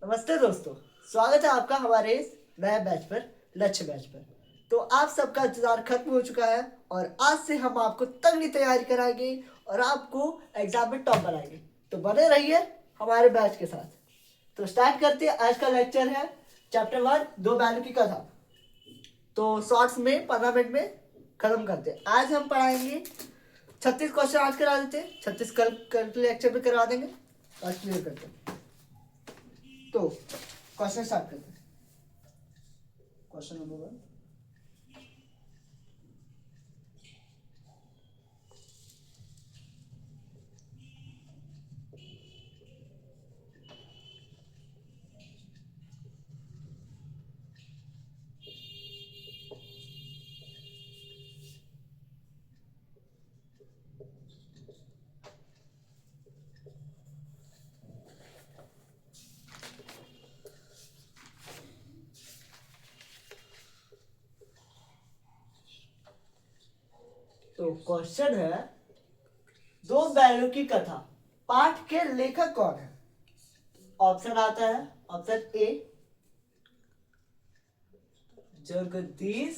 नमस्ते दोस्तों, स्वागत है आपका हमारे इस नए बैच पर, लक्ष्य बैच पर। तो आप सबका इंतजार खत्म हो चुका है और आज से हम आपको तगड़ी तैयारी कराएंगे और आपको एग्जाम में टॉप बनाएंगे। तो बने रहिए हमारे बैच के साथ। तो स्टार्ट करते हैं। आज का लेक्चर है चैप्टर 1, दो वैल्यू की कथा। तो शॉर्ट्स में 15 मिनट में खत्म करते हैं। आज हम पढ़ाएंगे 36 क्वेश्चन आज करा देते हैं, 36 कल कल के लेक्चर में करवा देंगे। आज क्लियर करते हैं। तो क्वेश्चन स्टार्ट करते हैं। Question number 1। तो क्वेश्चन है, दो बैलों की कथा, पाठ के लेखक कौन है? ऑप्शन आता है, option A Jagdish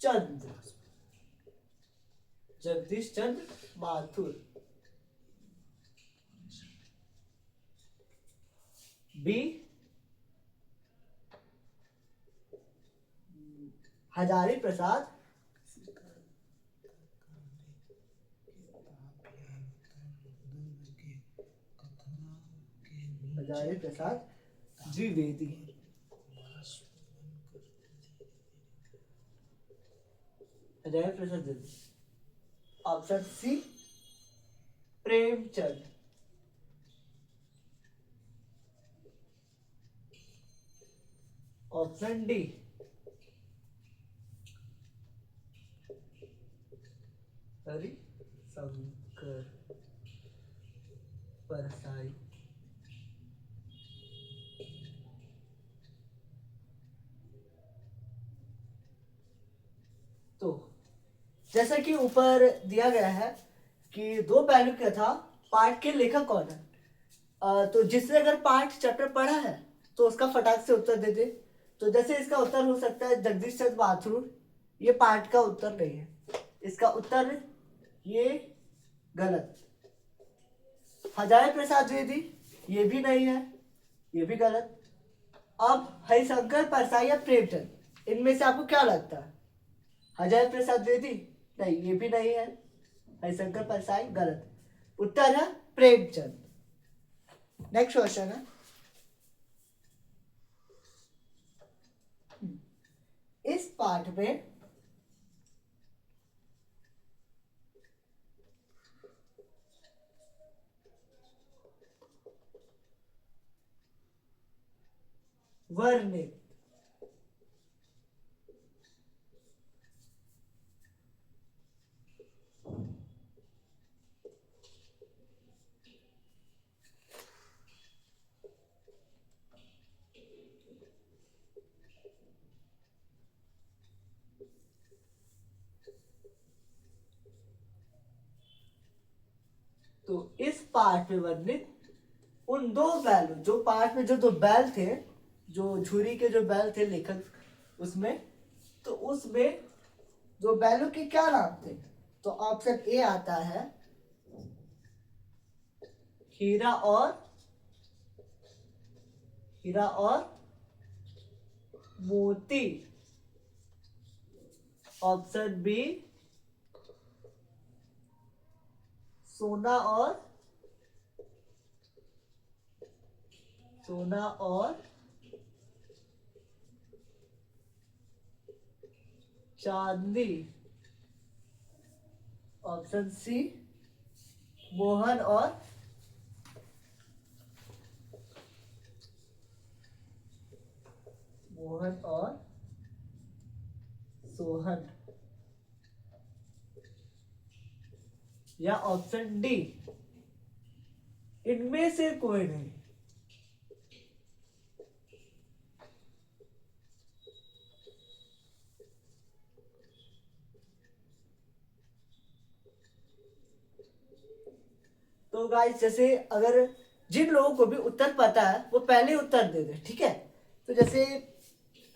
Chandra, Jagdish Chandra Mathur. B Hazari Prasad, Hazari Prasad Dwivedi. Hazari Prasad Dwivedi. Option C Premchand. Option D Harishankar Parsai. तो जैसा कि ऊपर दिया गया है कि दो पहलू की कथा, पाठ के लेखक कौन है। तो जिसने अगर पाठ चैप्टर पढ़ा है तो उसका फटाक से उत्तर दे दे। तो जैसे इसका उत्तर हो सकता है जगदीश चंद्र माथुर। ये पाठ का उत्तर नहीं है, इसका उत्तर ये गलत। हजारी प्रसाद द्विवेदी, ये भी नहीं है, ये भी गलत। अब हरिशंकर परसाई या प्रेमचंद, इनमें से आपको क्या लगता है? हजारी प्रसाद द्विवेदी नहीं, ये भी नहीं है। हरिशंकर परसाई गलत। उत्तर है प्रेमचंद। नेक्स्ट क्वेश्चन है, इस पाठ में वर्णित तो इस पाठ में वर्णित उन दो बैलों, जो पाठ में जो दो बैल थे, जो झूरी के जो बैल थे लेखक उसमें, तो उसमें दो बैलों के क्या नाम थे? तो ऑप्शन ए आता है हीरा और मोती। ऑप्शन बी सोना और चांदी। ऑप्शन सी मोहन और सोहन। या ऑप्शन डी इनमें से कोई नहीं। तो गाइस, जैसे अगर जिन लोगों को भी उत्तर पता है वो पहले उत्तर दे दे, ठीक है। तो जैसे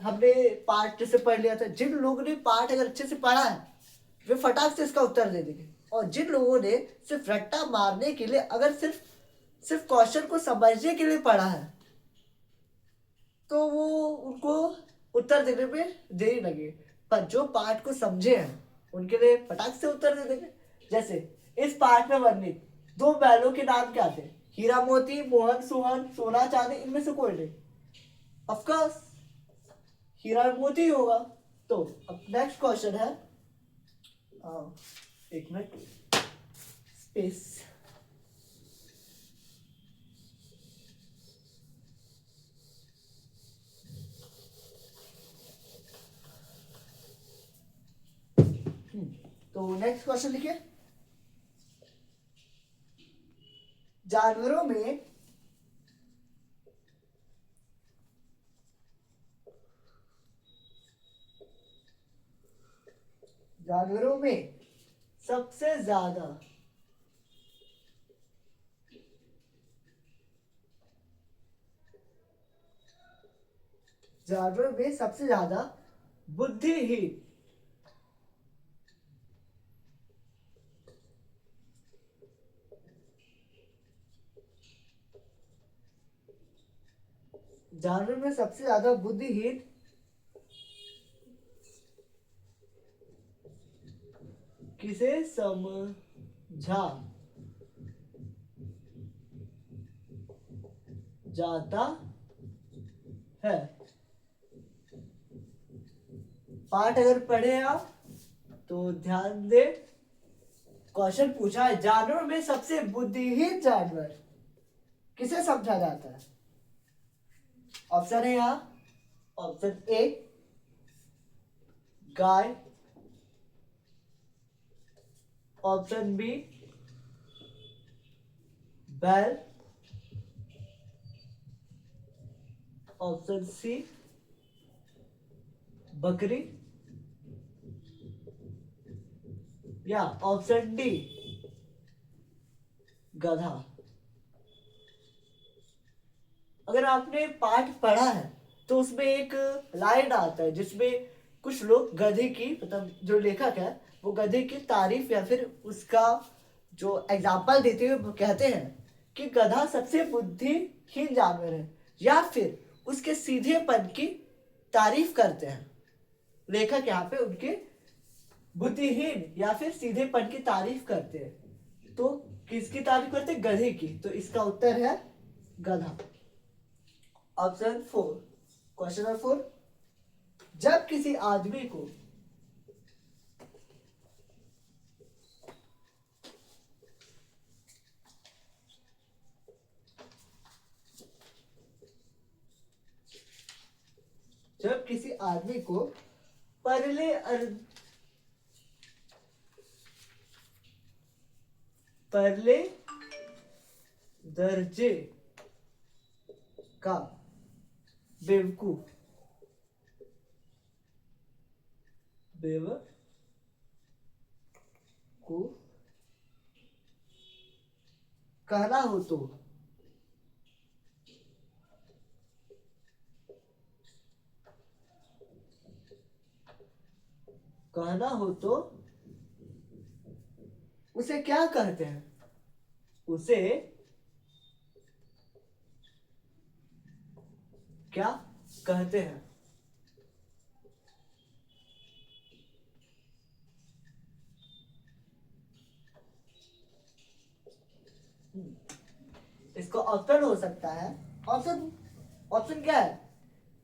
हमने पाठ जैसे पढ़ लिया था, जिन लोगों ने पाठ अगर अच्छे से पढ़ा है वे फटाक से इसका उत्तर दे देंगे, और जिन लोगों ने सिर्फ रट्टा मारने के लिए, अगर सिर्फ सिर्फ क्वेश्चन को समझने के लिए पढ़ा है, तो वो उनको उत्तर देने में देरी लगे। पर जो पाठ को समझे हैं उनके लिए फटाक से उत्तर दे देंगे। जैसे इस पाठ में वर्णित दो बैलों के नाम क्या थे? हीरा मोती, मोहन सुहन, सोना चांदी, इनमें से कोई नहीं। ऑफ कोर्स हीरा मोती होगा। तो अब नेक्स्ट क्वेश्चन है, एक मिनट, स्पेस। तो नेक्स्ट क्वेश्चन लिखिए। जानवरों में जानवरों में सबसे ज्यादा जानवरों में सबसे ज्यादा बुद्धिहीन जानवर में सबसे ज्यादा बुद्धिहीन किसे समझा जाता है? पाठ अगर पढ़े आप तो ध्यान दे, क्वेश्चन पूछा है जानवर में सबसे बुद्धिहीन जानवर किसे समझा जाता है? ऑप्शन है यहाँ, ऑप्शन ए गाय, ऑप्शन बी बैल, ऑप्शन सी बकरी, या ऑप्शन डी गधा। अगर आपने पाठ पढ़ा है तो उसमें एक लाइन आता है जिसमें कुछ लोग गधे की, मतलब जो लेखक है वो गधे की तारीफ या फिर उसका जो एग्जाम्पल देते हुए वो कहते हैं कि गधा सबसे बुद्धिहीन जानवर है, या फिर उसके सीधेपन की तारीफ करते हैं। लेखक यहाँ पे उनके बुद्धिहीन या फिर सीधेपन की तारीफ करते हैं। तो किसकी तारीफ करते हैं? गधे की। तो इसका उत्तर है गधा। ऑप्शन 4, क्वेश्चन नंबर 4, जब किसी आदमी को जब किसी आदमी को पहले पहले दर्जे का बेवकूफ कहना हो तो कहना हो तो उसे क्या कहते हैं? उसे क्या कहते हैं? इसको ऑप्शन हो सकता है। ऑप्शन ऑप्शन क्या है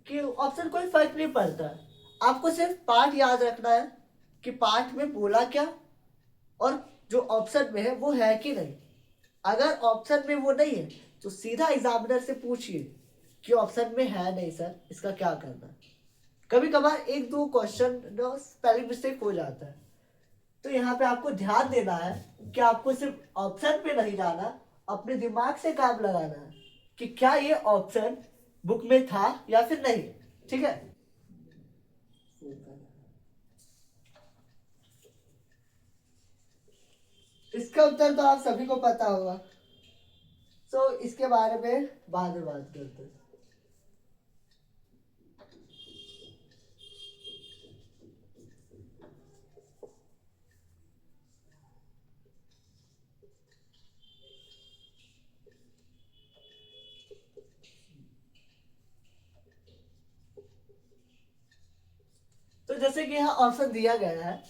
कि ऑप्शन कोई फर्क नहीं पड़ता है, आपको सिर्फ पाठ याद रखना है कि पाठ में बोला क्या, और जो ऑप्शन में है वो है कि नहीं। अगर ऑप्शन में वो नहीं है तो सीधा एग्जामिनर से पूछिए कि ऑप्शन में है नहीं सर, इसका क्या करना। कभी कभार एक दो क्वेश्चन स्पेलिंग मिस्टेक हो जाता है, तो यहाँ पे आपको ध्यान देना है कि आपको सिर्फ ऑप्शन पे नहीं जाना, अपने दिमाग से काम लगाना है कि क्या ये ऑप्शन बुक में था या फिर नहीं। ठीक है, इसका उत्तर तो आप सभी को पता होगा। सो इसके बारे में बाद में बात करते हैं। तो जैसे कि यहाँ ऑप्शन दिया गया है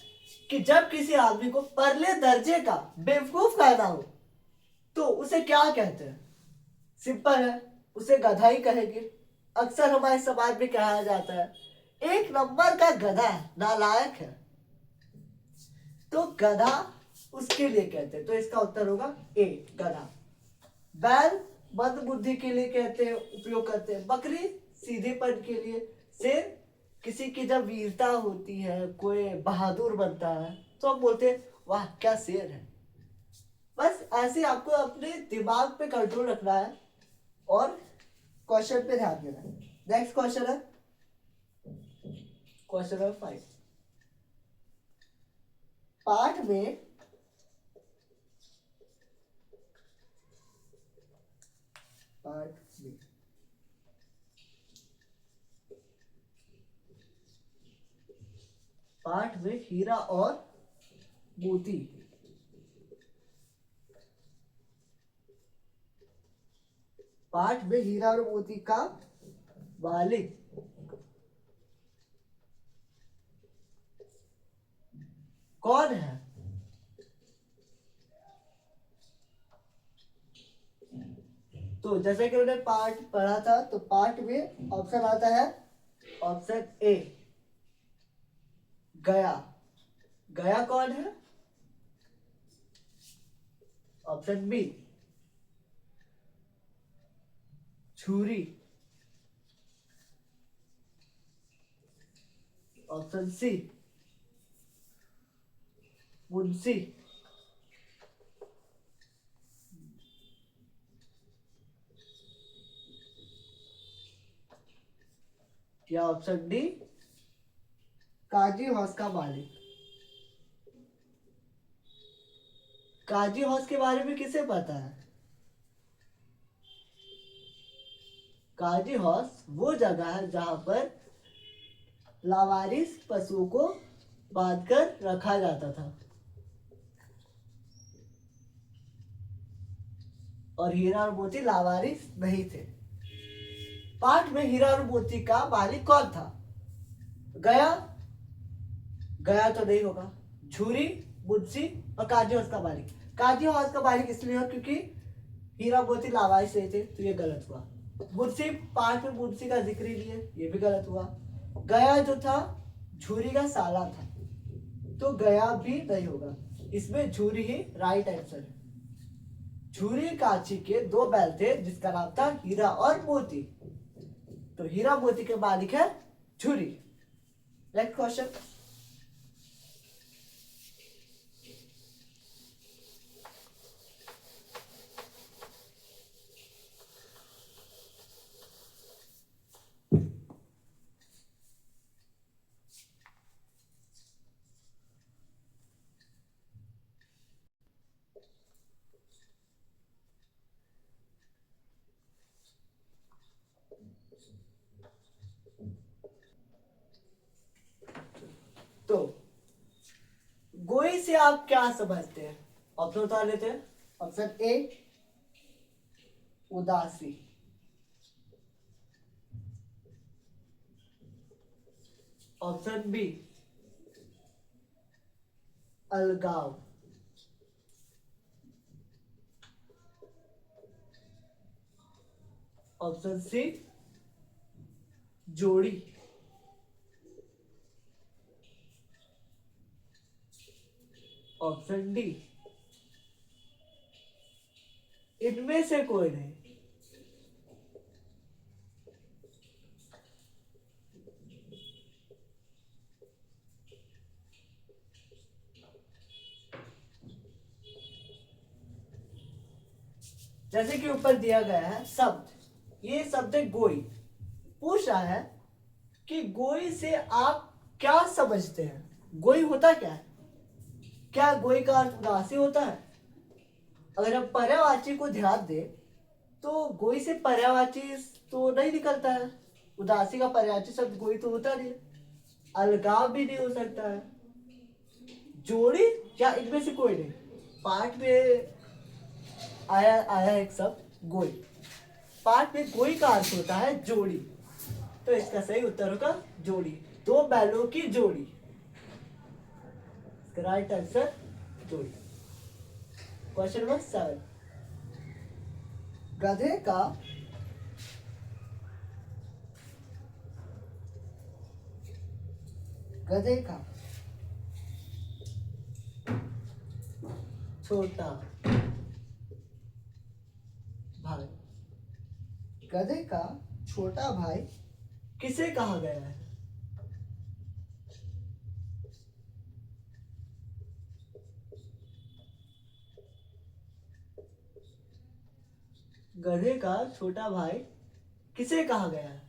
कि जब किसी आदमी को परले दर्जे का बेवकूफ कहना हो तो उसे क्या कहते हैं। सिंपल है, उसे गधा ही कहेंगे। अक्सर हमारे समाज में कहा जाता है एक नंबर का गधा है, नालायक है, तो गधा उसके लिए कहते हैं। तो इसका उत्तर होगा ए, गधा। बैल मंद बुद्धि के लिए कहते हैं, उपयोग करते हैं। बकरी सीधेपन के लिए। शेर किसी की जब वीरता होती है, कोई बहादुर बनता है, तो हम बोलते हैं वाह क्या शेर है। बस ऐसे आपको अपने दिमाग पे कंट्रोल रखना है और क्वेश्चन पे ध्यान देना है। नेक्स्ट क्वेश्चन है क्वेश्चन नंबर 5। पाठ में पाठ में हीरा और मोती पाठ में हीरा और मोती का मालिक कौन है। तो जैसे कि उन्होंने पाठ पढ़ा था, तो पाठ में ऑप्शन आता है ऑप्शन ए, गया। गया कौन है। ऑप्शन बी, छुरी। ऑप्शन सी, मुंशी। या ऑप्शन डी, काजी हौस का मालिक। काजी हौस के बारे में किसे पता है। काजी हौस वो जगह है जहां पर लावारिस पशुओं को बांधकर रखा जाता था। और हीरा और मोती लावारिस नहीं थे। पाठ में हीरा और मोती का मालिक कौन था। गया, गया तो नहीं होगा। झूरी, मुंशी और काजी हौस का मालिक। काजी हौस का मालिक इसलिए हो क्योंकि हीरा मोती लावारिस नहीं थे, तो ये गलत हुआ। मुंशी, पाठ में मुंशी का जिक्र ही नहीं है, ये भी गलत हुआ। गया जो था झूरी का साला था, तो गया भी नहीं होगा। इसमें झूरी ही राइट आंसर है। झूरी काची के दो बैल थे जिसका नाम था हीरा और मोती, तो हीरा मोती के मालिक है झूरी। Next question. तो गोई से आप क्या समझते हैं। ऑप्शन बता लेते हैं। ऑप्शन ए, उदासी। ऑप्शन बी, अलगाव। ऑप्शन सी, जोड़ी। ऑप्शन डी, इनमें से कोई नहीं। जैसे कि ऊपर दिया गया है शब्द, ये शब्द है गोई। पूछ रहा है कि गोई से आप क्या समझते हैं। गोई होता क्या है। क्या गोई का अर्थ उदासी होता है। अगर हम पर्यायवाची को ध्यान दें तो गोई से पर्यायवाची तो नहीं निकलता है, उदासी का पर्यायवाची शब्द गोई तो होता नहीं, अलगाव भी नहीं हो सकता है, जोड़ी या इनमें से कोई नहीं। पाठ में आया आया एक शब्द गोई, पाठ में गोई का अर्थ होता है जोड़ी, तो इसका सही उत्तर होगा जोड़ी, दो बैलों की जोड़ी, राइट आंसर जोड़ी। क्वेश्चन नंबर 7, गधे का गधे का छोटा भाई, गधे का छोटा भाई किसे कहा गया है? गधे का छोटा भाई किसे कहा गया है?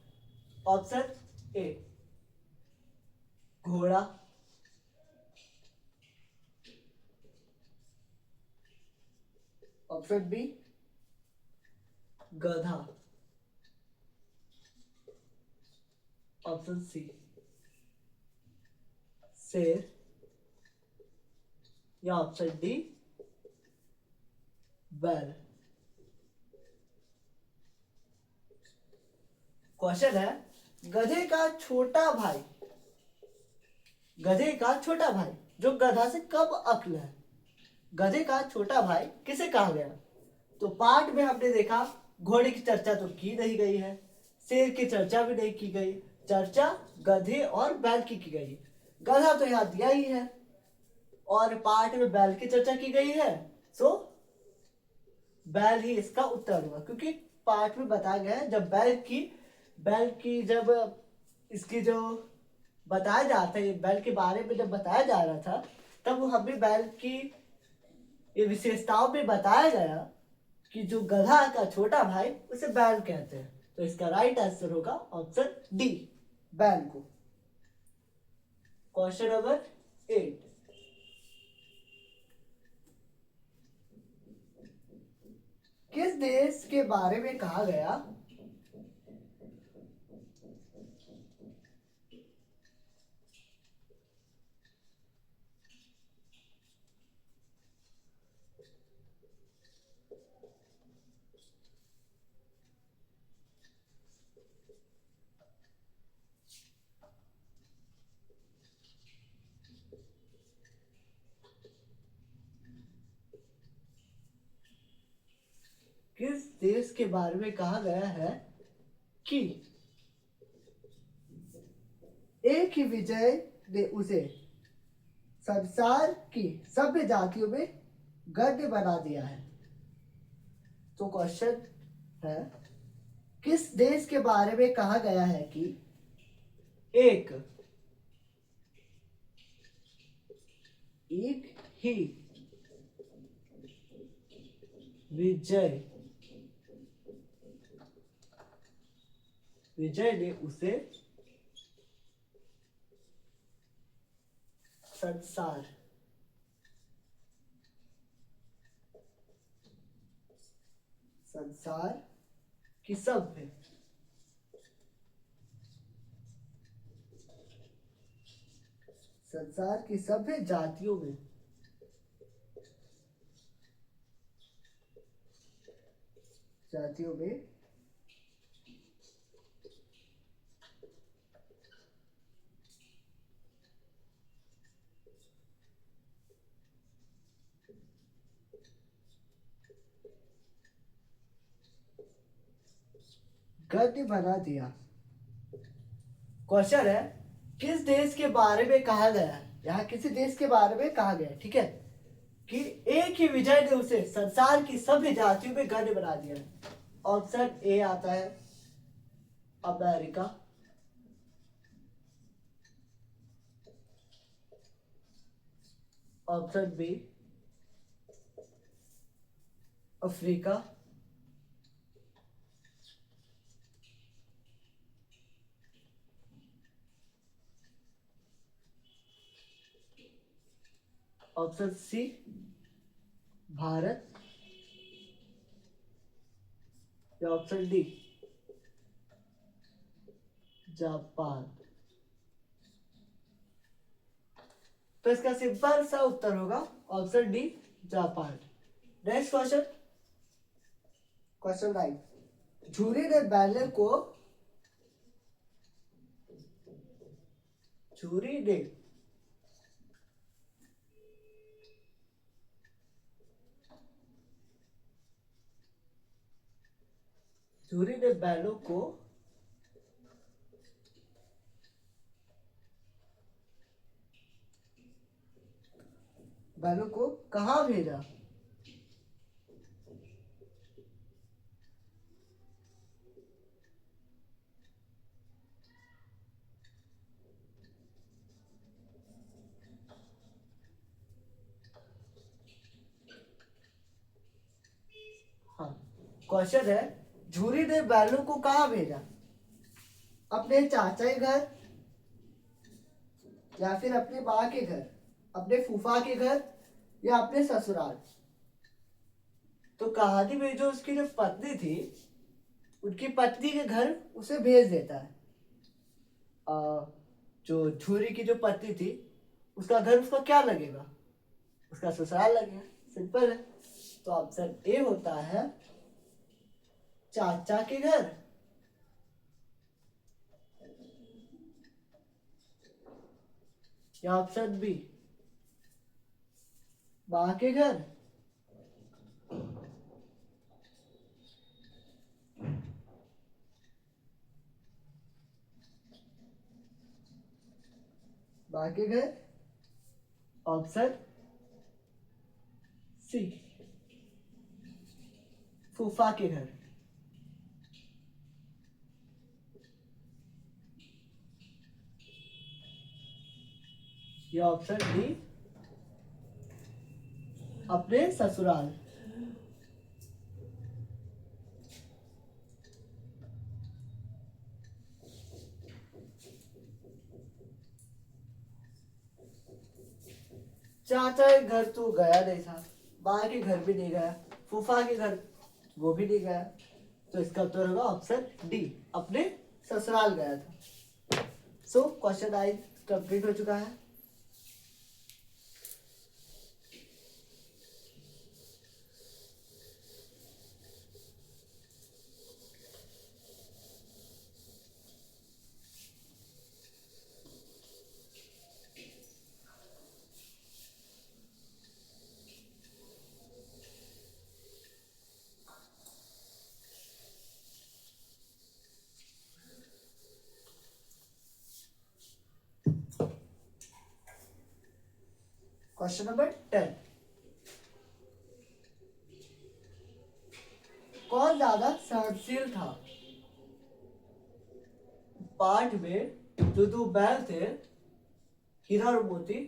ऑप्शन ए घोड़ा, ऑप्शन बी गधा, ऑप्शन सी शेर, या ऑप्शन डी बैल। क्वेश्चन है, गधे का छोटा भाई, गधे का छोटा भाई जो गधा से कम अक्ल है, गधे का छोटा भाई किसे कहा गया? तो पाठ में हमने देखा घोड़े की चर्चा तो की नहीं गई है, शेर की चर्चा भी नहीं की गई, चर्चा गधे और बैल की गई। गधा तो यहाँ दिया ही है और पाठ में बैल की चर्चा की गई है, सो बैल ही इसका उत्तर होगा, क्योंकि पाठ में बताया गया है जब बैल की जब इसकी जो बताया जाता है, बैल के बारे में जब बताया जा रहा था तब वो हमें बैल की ये विशेषताओं में बताया गया कि जो गधा का छोटा भाई उसे बैल कहते हैं, तो इसका राइट आंसर होगा ऑप्शन डी बैल को। क्वेश्चन नंबर 8, किस देश के बारे में कहा गया किस देश के बारे में कहा गया है कि एक ही विजय ने उसे संसार की सभ्य जातियों में गद्य बना दिया है? तो क्वेश्चन है, किस देश के बारे में कहा गया है कि एक ही विजय ने उसे संसार की सभ्य जातियों में गद्य बना दिया। क्वेश्चन है, किस देश के बारे में कहा गया है? यहाँ किसी देश के बारे में कहा गया है, ठीक है, कि एक ही विजय ने उसे संसार की सभी जातियों में गद्य बना दिया। ऑप्शन ए आता है America, option B Africa, option C Bharat, या ऑप्शन डी जापान। तो इसका सिंपल सा उत्तर होगा option D Japan. Next question, question 9। झूरी ने बैले को झूरी ने झूरी ने बैलों को कहाँ भेजा? हाँ, क्वेश्चन है झूरी ने बैलों को कहाँ भेजा? अपने चाचा के घर, या फिर अपने माँ के घर, अपने फूफा के घर, या अपने ससुराल। तो कहानी में जो उसकी जो पत्नी थी, उनकी पत्नी के घर उसे भेज देता है। जो झूरी की जो पत्नी थी, उसका घर उसको क्या लगेगा? उसका ससुराल लगेगा। सिंपल है। तो ऑप्शन ए होता है चाचा के घर, या ऑप्शन बी माँ के घर, माँ के घर, ऑप्शन सी फूफा के घर। या ऑप्शन डी अपने ससुराल। चाचा के घर तो गया नहीं था, माँ के घर भी नहीं गया, फूफा के घर वो भी नहीं गया। तो इसका उत्तर होगा ऑप्शन डी अपने ससुराल गया था। सो क्वेश्चन 9 कंप्लीट हो चुका है। Question number 10। कौन ज्यादा सहनशील था? पाठ में जो दो बैल थे, हीरा और मोती,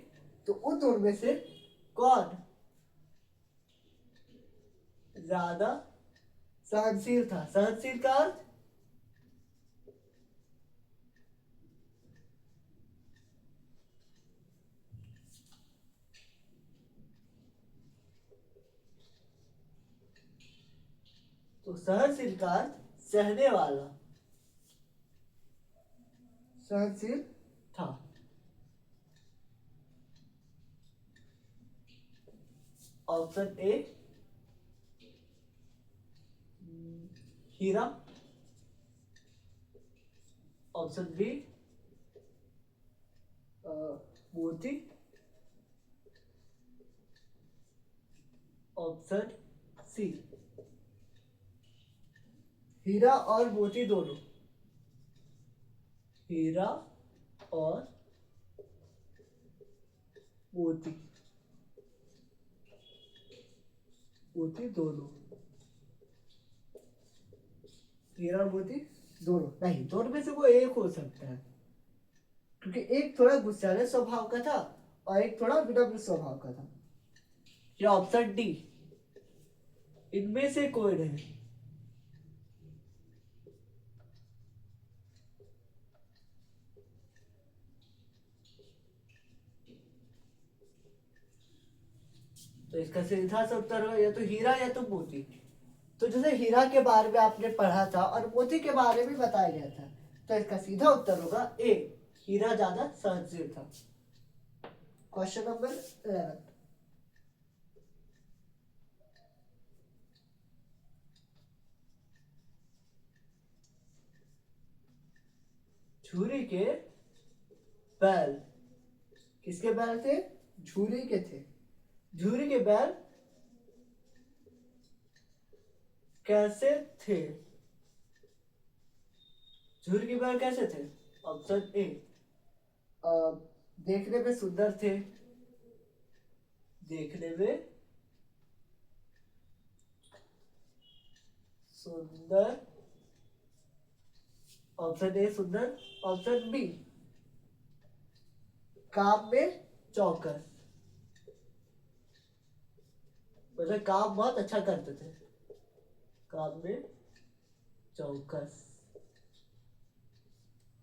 तो उन दोनों में से कौन ज्यादा सहनशील था? सहनशील का अर्थ तो सहनशील का अर्थ सहने वाला, सहनशील था। ऑप्शन ए हीरा, ऑप्शन बी मोती, ऑप्शन सी हीरा और मोती दोनों। हीरा और मोती, मोती दोनों। हीरा और मोती दोनों नहीं, दोनों में से कोई एक हो सकता है, क्योंकि एक थोड़ा गुस्सैले स्वभाव का था और एक थोड़ा विनम्र स्वभाव का था। या ऑप्शन डी इनमें से कोई नहीं। तो इसका सीधा सा उत्तर होगा या तो हीरा या तो मोती। तो जैसे हीरा के बारे में आपने पढ़ा था और मोती के बारे में बताया गया था, तो इसका सीधा उत्तर होगा ए, हीरा ज्यादा सहनशील था। Question number 11। झूरी के बैल, किसके बैल थे? झूरी के थे। झूरी के बैल कैसे थे? झूरी के बैल कैसे थे? ऑप्शन ए, देखने में सुंदर थे। देखने में सुंदर, ऑप्शन ए सुंदर। ऑप्शन बी, काम में चौकस, मतलब काम बहुत अच्छा करते थे। काम में चौकस।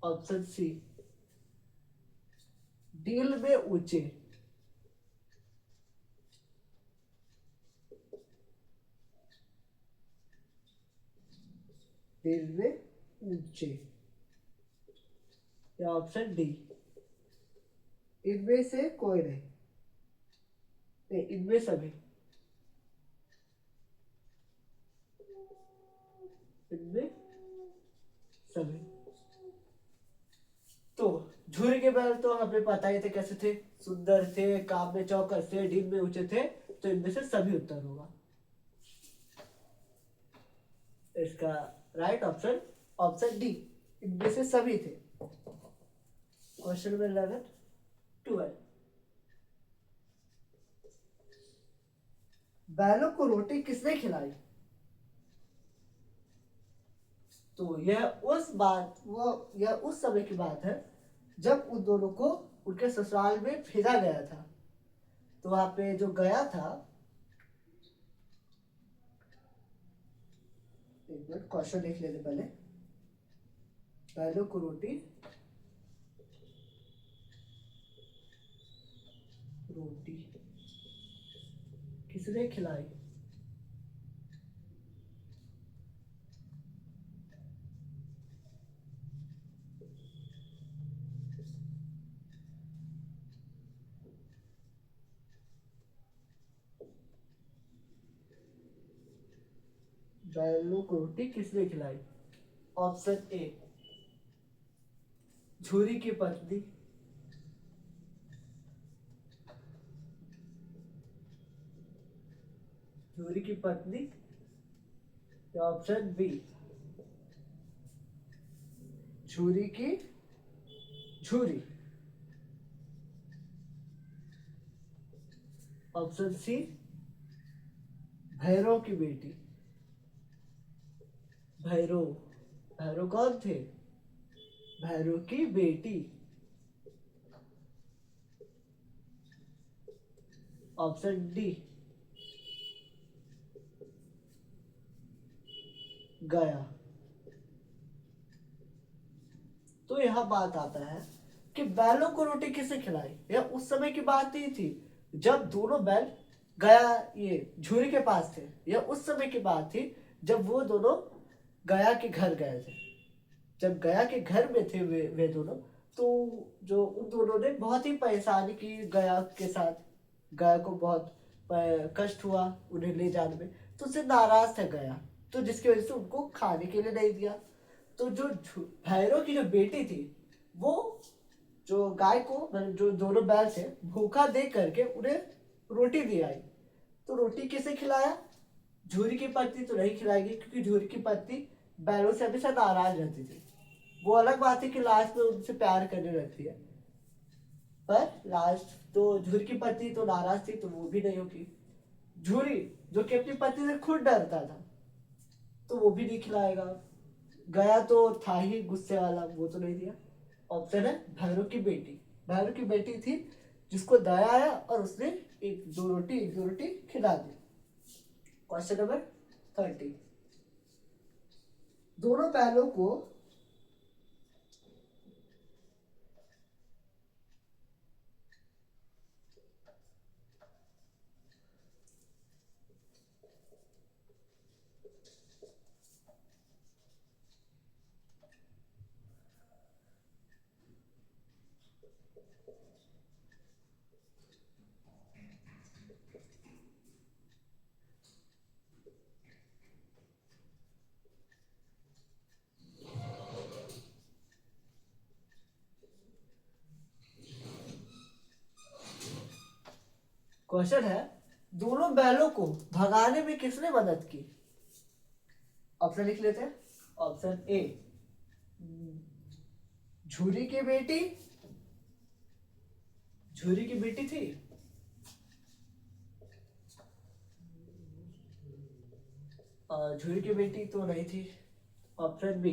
ऑप्शन सी, दिल में ऊंचे। दिल में ऊंचे। या ऑप्शन डी, इनमें से कोई नहीं, नहीं इनमें सभी, इनमें सभी। तो झूरी के बैल तो हमें पता ही थे कैसे थे, सुंदर थे, काम में चौकस थे, दिल में ऊंचे थे, तो इनमें से सभी उत्तर होगा इसका राइट ऑप्शन, ऑप्शन डी, इनमें से सभी थे। Question number 11, 12। बैलों को रोटी किसने खिलाई? तो यह उस समय की बात है जब उन दोनों को उनके ससुराल में भेजा गया था। तो वहां पे जो गया था, एक मिनट क्वेश्चन लिख लेते पहले। बैलों को रोटी रोटी किसने खिलाई? बैलों को रोटी किसने खिलाई? ऑप्शन ए, झूरी की पत्नी। झूरी की पत्नी। या ऑप्शन बी, झूरी की झूरी। ऑप्शन सी, भैरव की बेटी। भैरव, भैरव कौन थे? भैरव की बेटी। ऑप्शन डी, गया। तो यह बात आता है कि बैलों को रोटी किसे खिलाई, यह उस समय की बात नहीं थी जब दोनों बैल गया ये झूरी के पास थे। यह उस समय की बात थी जब वो दोनों गया के घर गए थे। जब गया के घर में थे वे दोनों, तो जो उन दोनों ने बहुत ही परेशानी की गया के साथ। गया को बहुत कष्ट हुआ उन्हें ले जाने में, तो उससे नाराज था गया, तो जिसकी वजह से उनको खाने के लिए नहीं दिया। तो जो भैरव की जो बेटी थी, वो जो गाय को मतलब जो दोनों बैल थे भूखा देख करके उन्हें रोटी दे आई। तो रोटी किसे खिलाया? झूरी की पत्नी तो नहीं खिलाएगी, क्योंकि झूरी की पत्नी बैलों से हमेशा नाराज रहती थी। वो अलग बात है कि लास्ट में उनसे प्यार करने लगती है, पर लास्ट तो झूरी की पत्नी तो नाराज थी, तो वो भी नहीं होगी। झूरी जो कि अपनी पत्नी से खुद डरता था, तो वो भी नहीं खिलाएगा। गया तो था ही गुस्से वाला, वो तो नहीं दिया। ऑप्शन है भैरव की बेटी। भैरव की बेटी थी जिसको दया आया और उसने एक दो रोटी खिला दी। Question number 30। दोनों बैलों को क्वेश्चन है, दोनों बैलों को भगाने में किसने मदद की? ऑप्शन लिख लेते हैं। ऑप्शन ए, झूरी की बेटी, झूरी की बेटी थी। झूरी की बेटी तो नहीं थी। ऑप्शन बी,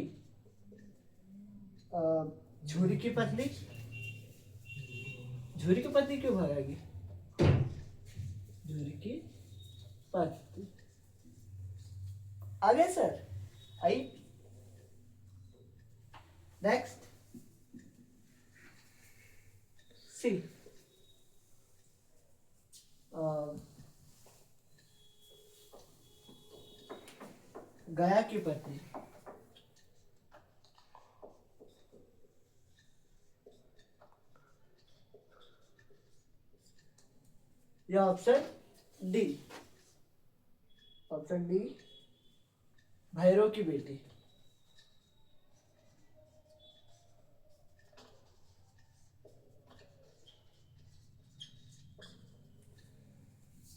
झूरी की पत्नी। झूरी की पत्नी क्यों भगाएगी? झूरी की पत्नी। आगे सर, आई। नेक्स्ट, सी, गया की पत्नी। या option D, option D, Bhairav की बेटी।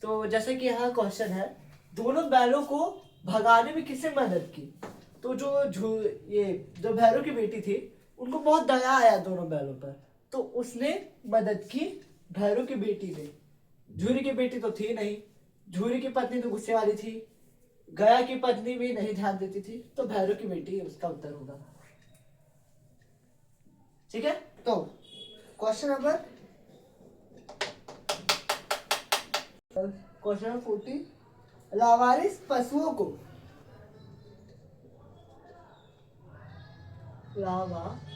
तो जैसे कि यहाँ क्वेश्चन है, दोनों बैलों को भगाने में किसने मदद की? तो ये जो भैरव की बेटी थी, उनको बहुत दया आया दोनों बैलों पर, तो उसने मदद की भैरव की बेटी ने। झूरी की बेटी तो थी नहीं, झूरी की पत्नी तो गुस्से वाली थी, गया की पत्नी भी नहीं ध्यान देती थी, तो भैरव की बेटी उसका उत्तर होगा। ठीक है, तो क्वेश्चन नंबर 40, लावारिस पशुओं को लावारिस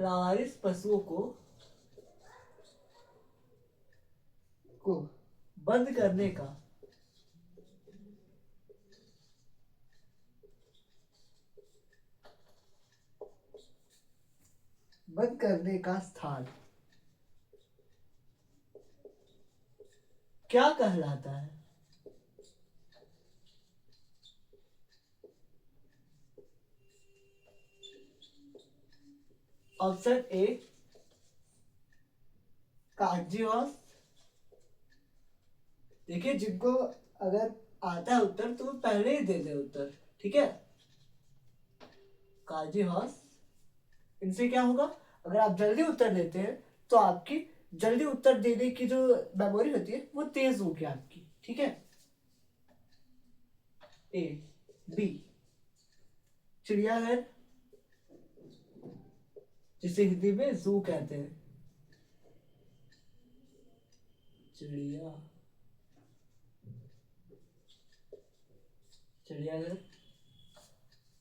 लावारिस पशुओं को बंद करने का स्थान क्या कहलाता है? ऑप्शन ए, कागजी हाउस। देखिए, जिनको अगर आता है उत्तर तो वो पहले ही दे दे उत्तर, ठीक है। कागजी हाउस, इनसे क्या होगा, अगर आप जल्दी उत्तर देते हैं तो आपकी जल्दी उत्तर देने की जो मेमोरी होती है वो तेज होगी आपकी, ठीक है। ए, बी, चिड़ियाघर, जिसे हिंदी में जू कहते हैं, चिड़ियाघर।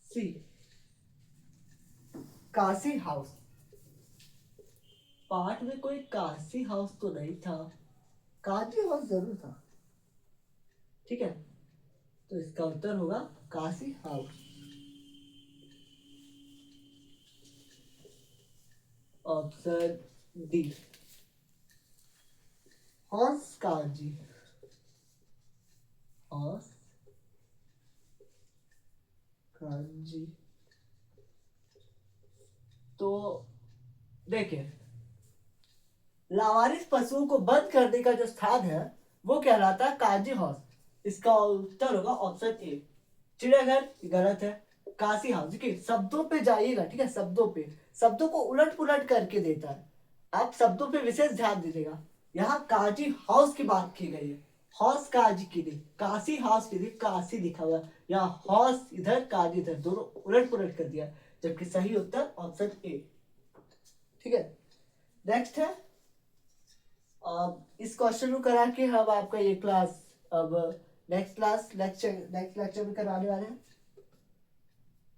सी, काशी हाउस। पाठ में कोई काशी हाउस तो नहीं था, काशी हाउस जरूर था, ठीक है। तो इसका उत्तर होगा Kashi house. Option D, horse Kazi, horse Kazi. तो देखिए, लावारिस पशुओं को बंद करने का जो स्थान है वो कहलाता है काजी हाउस। इसका उत्तर होगा ऑप्शन ए, चिड़ियाघर। गलत है, काशी हाउस। देखिए, शब्दों पे जाइएगा, ठीक है, शब्दों पे, शब्दों को उलट पुलट करके देता है, आप शब्दों पे विशेष ध्यान दीजिएगा। यहाँ काजी हाउस की बात की गई है, हॉर्स काजी की नहीं, काशी हाउस की नहीं, काशी लिखा हुआ, या हॉर्स इधर काजी इधर, दोनों उलट पुलट कर दिया, जबकि सही उत्तर ऑप्शन ए, ठीक है। नेक्स्ट है, इस क्वेश्चन को करा के हम आपका ये क्लास अब नेक्स्ट लेक्चर में कराने वाले हैं।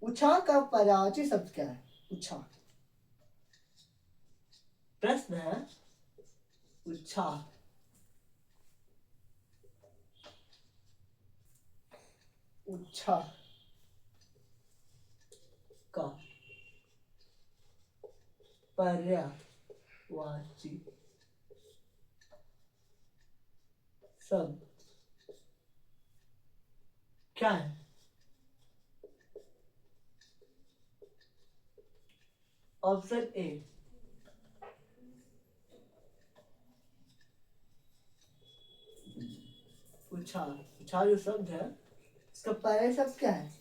उछा का पर्यायवाची शब्द क्या है? उछा, प्रश्न है, उछा उच्छा का पर्यायवाची शब्द क्या है? ऑप्शन ए उच्छाल। उच्छाल जो शब्द है इसका पर्याय शब्द क्या है?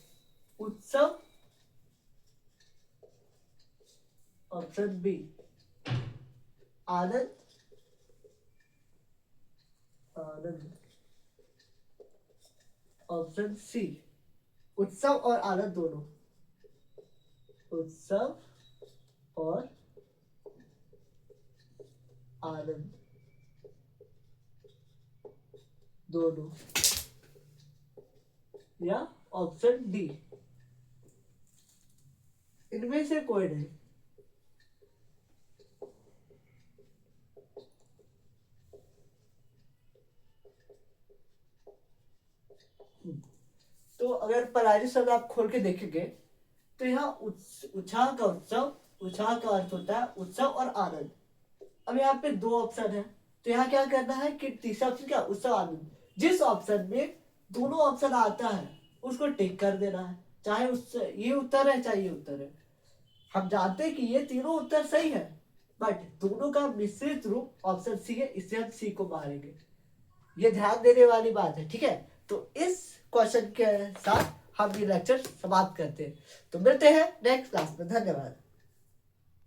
उत्सव। ऑप्शन बी आनंद। आनंद। ऑप्शन सी उत्सव और आनंद दोनों। उत्सव और आनंद दोनों, या ऑप्शन डी इनमें से कोई नहीं। तो अगर पराजित शब्द आप खोल के देखेंगे तो यहाँ उत्साह का उत्सव, उत्साह का अर्थ होता है उत्सव और आनंद। अब यहाँ पे दो ऑप्शन है, तो यहाँ क्या करना है कि तीसरा ऑप्शन क्या, उत्सव आनंद। जिस ऑप्शन में दोनों ऑप्शन आता है उसको टिक कर देना है, चाहे उस ये उत्तर है चाहे ये उत्तर है। हम जानते हैं कि ये तीनों उत्तर सही है, बट दोनों का मिश्रित रूप ऑप्शन सी है, इससे हम सी को मारेंगे। ये ध्यान देने वाली बात है, ठीक है। तो इस क्वेश्चन के साथ हम ये लेक्चर समाप्त करते हैं। तो मिलते हैं नेक्स्ट क्लास में। धन्यवाद।